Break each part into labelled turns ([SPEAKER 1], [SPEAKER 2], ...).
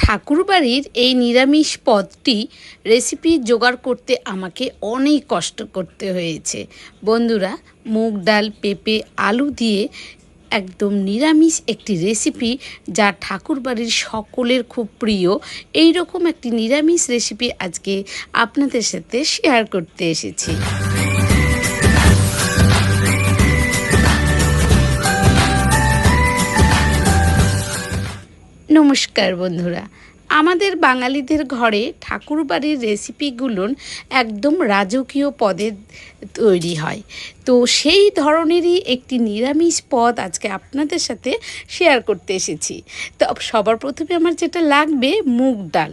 [SPEAKER 1] ঠাকুরবাড়ির এই নিরামিষ পদটি রেসিপি জোগাড় করতে আমাকে অনেক কষ্ট করতে হয়েছে। বন্ধুরা, মুগ ডাল, পেঁপে, আলু দিয়ে একদম নিরামিষ একটি রেসিপি, যা ঠাকুরবাড়ির সকলের খুব প্রিয়। এই রকম একটি নিরামিষ রেসিপি আজকে আপনাদের সাথে শেয়ার করতে এসেছি। নমস্কার বন্ধুরা, আমাদের বাঙালিদের ঘরে ঠাকুরবাড়ির রেসিপিগুলো একদম রাজকীয় পদের তৈরি হয়। তো সেই ধরনেরই একটি নিরামিষ পদ আজকে আপনাদের সাথে শেয়ার করতে এসেছি। তো সবার প্রথমে আমার যেটা লাগবে মুগ ডাল।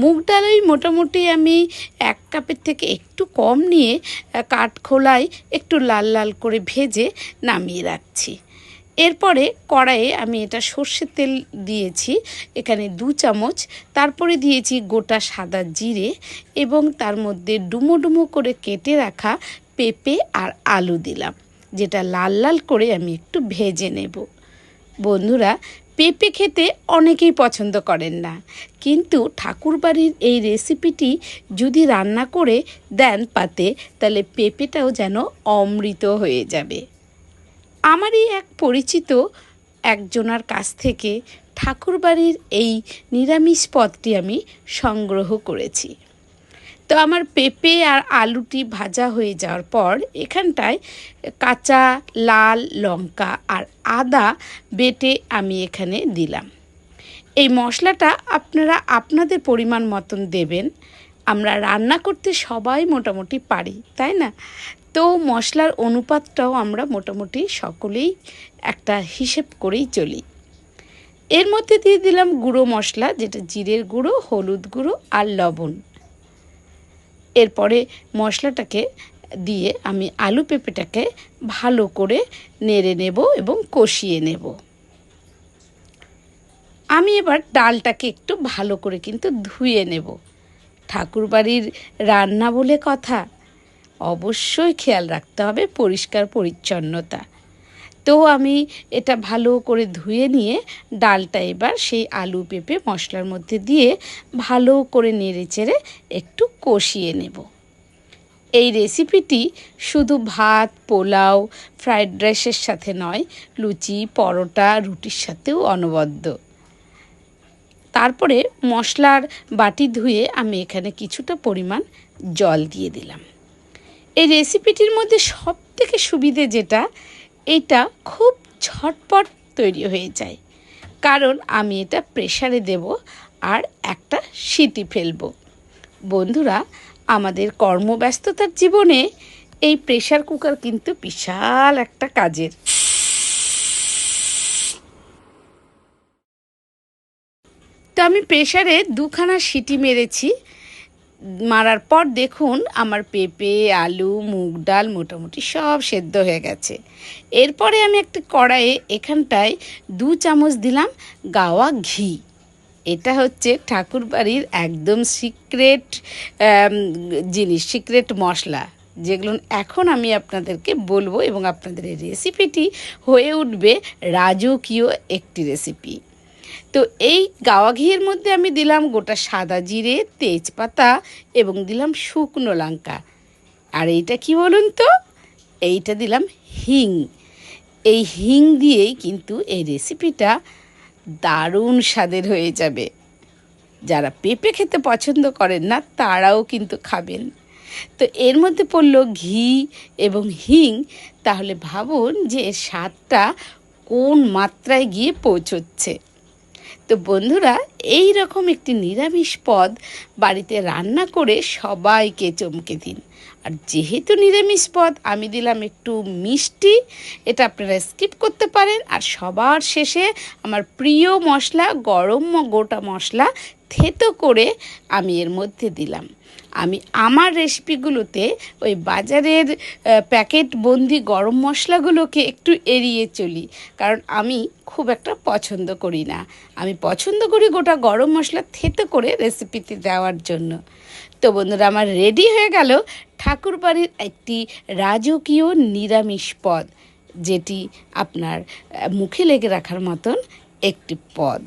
[SPEAKER 1] মুগ ডাল ওই মোটামুটি আমি 1 কাপের থেকে একটু কম নিয়ে কাঠখোলায় একটু লাল লাল করে ভেজে নামিয়ে রাখছি। এরপরে কড়াইয়ে আমি এটা সর্ষের তেল দিয়েছি, এখানে 2 চামচ। তারপরে দিয়েছি গোটা সাদা জিরে এবং তার মধ্যে ডুমো ডুমো করে কেটে রাখা পেঁপে আর আলু দিলাম, যেটা লাল লাল করে আমি একটু ভেজে নেব। বন্ধুরা, পেঁপে খেতে অনেকেই পছন্দ করেন না, কিন্তু ঠাকুরবাড়ির এই রেসিপিটি যদি রান্না করে দেন পাতে, তাহলে পেঁপেটাও যেন অমৃত হয়ে যাবে। আমারই এক পরিচিত একজনার কাছ থেকে ঠাকুরবাড়ির এই নিরামিষ পদটি আমি সংগ্রহ করেছি। তো আমার পেঁপে আর আলুটি ভাজা হয়ে যাওয়ার পর এখানটায় কাঁচা লাল লঙ্কা আর আদা বেটে আমি এখানে দিলাম। এই মশলাটা আপনারা আপনাদের পরিমাণ মতন দেবেন। আমরা রান্না করতে সবাই মোটামুটি পারি, তাই না? তো মশলার অনুপাতটাও আমরা মোটামুটি সকলেই একটা হিসেব করেই চলি। এর মধ্যে দিয়ে দিলাম গুঁড়ো মশলা, যেটা জিরের গুঁড়ো, হলুদ গুঁড়ো আর লবণ। এরপরে মশলাটাকে দিয়ে আমি আলু পেঁপেটাকে ভালো করে নেড়ে নেব এবং কষিয়ে নেব। আমি এবার ডালটাকে একটু ভালো করে কিন্তু ধুয়ে নেব। ঠাকুরবাড়ির রান্না বলে কথা, অবশ্যই খেয়াল রাখতে হবে পরিষ্কার পরিচ্ছন্নতা। তো আমি এটা ভালো করে ধুয়ে নিয়ে ডালটা এবার সেই আলু পেঁপে মশলার মধ্যে দিয়ে ভালো করে নেড়ে চেড়ে একটু কষিয়ে নেব। এই রেসিপিটি শুধু ভাত, পোলাও, ফ্রাইড রাইসের সাথে নয়, লুচি, পরোটা, রুটির সাথেও অনবদ্য। তারপরে মশলার বাটি ধুয়ে আমি এখানে কিছুটা পরিমাণ জল দিয়ে দিলাম। এই রেসিপিটির মধ্যে সবথেকে সুবিধে যেটা, এটা খুব ঝটপট তৈরি হয়ে যায়, কারণ আমি এটা প্রেসারে দেব আর একটা সিটি ফেলব। বন্ধুরা, আমাদের কর্মব্যস্ততার জীবনে এই প্রেসার কুকার কিন্তু বিশাল একটা কাজের। তো আমি প্রেসারে 2খানা সিটি মেরেছি। মারার পর দেখুন আমার পেঁপে, আলু, মুগ ডাল মোটামুটি সব সেদ্ধ হয়ে গেছে। এরপরে আমি একটা কড়াইয়ে এখানটায় 2 চামচ দিলাম গাওয়া ঘি। এটা হচ্ছে ঠাকুরবাড়ির একদম সিক্রেট জিনিস, সিক্রেট মশলা, যেগুলো এখন আমি আপনাদেরকে বলবো, এবং আপনাদের এই রেসিপিটি হয়ে উঠবে রাজকীয় একটি রেসিপি। তো এই গাওয়া ঘিয়ের মধ্যে আমি দিলাম গোটা সাদা জিরে, তেজপাতা এবং দিলাম শুকনো লঙ্কা। আর এইটা কি বলুন তো, এইটা দিলাম হিং। এই হিং দিয়েই কিন্তু এই রেসিপিটা দারুণ স্বাদের হয়ে যাবে। যারা পেঁপে খেতে পছন্দ করেন না, তারাও কিন্তু খাবেন। তো এর মধ্যে পড়লো ঘি এবং হিং, তাহলে ভাবুন যে এর স্বাদটা কোন মাত্রায় গিয়ে পৌঁছচ্ছে। তো বন্ধুরা, এই রকম একটি নিরামিষ পদ বাড়িতে রান্না করে সবাইকে চমকে দিন। আর যেহেতু নিরামিষ পদ, আমি দিলাম একটু মিষ্টি, এটা আপনারা স্কিপ করতে পারেন। আর সবার শেষে আমার প্রিয় মশলা, গরম গোটা মশলা থেতো করে আমি এর মধ্যে দিলাম। আমি আমার রেসিপিগুলোতে ওই বাজারের প্যাকেট বন্দি গরম মশলাগুলোকে একটু এড়িয়ে চলি, কারণ আমি খুব একটা পছন্দ করি না। আমি পছন্দ করি গোটা গরম মশলা থেতো করে রেসিপিতে দেওয়ার জন্য। তো বন্ধুরা, আমার রেডি হয়ে গেল ঠাকুরবাড়ির একটি রাজকীয় নিরামিষ পদ, যেটি আপনার মুখে লেগে রাখার মতন একটি পদ।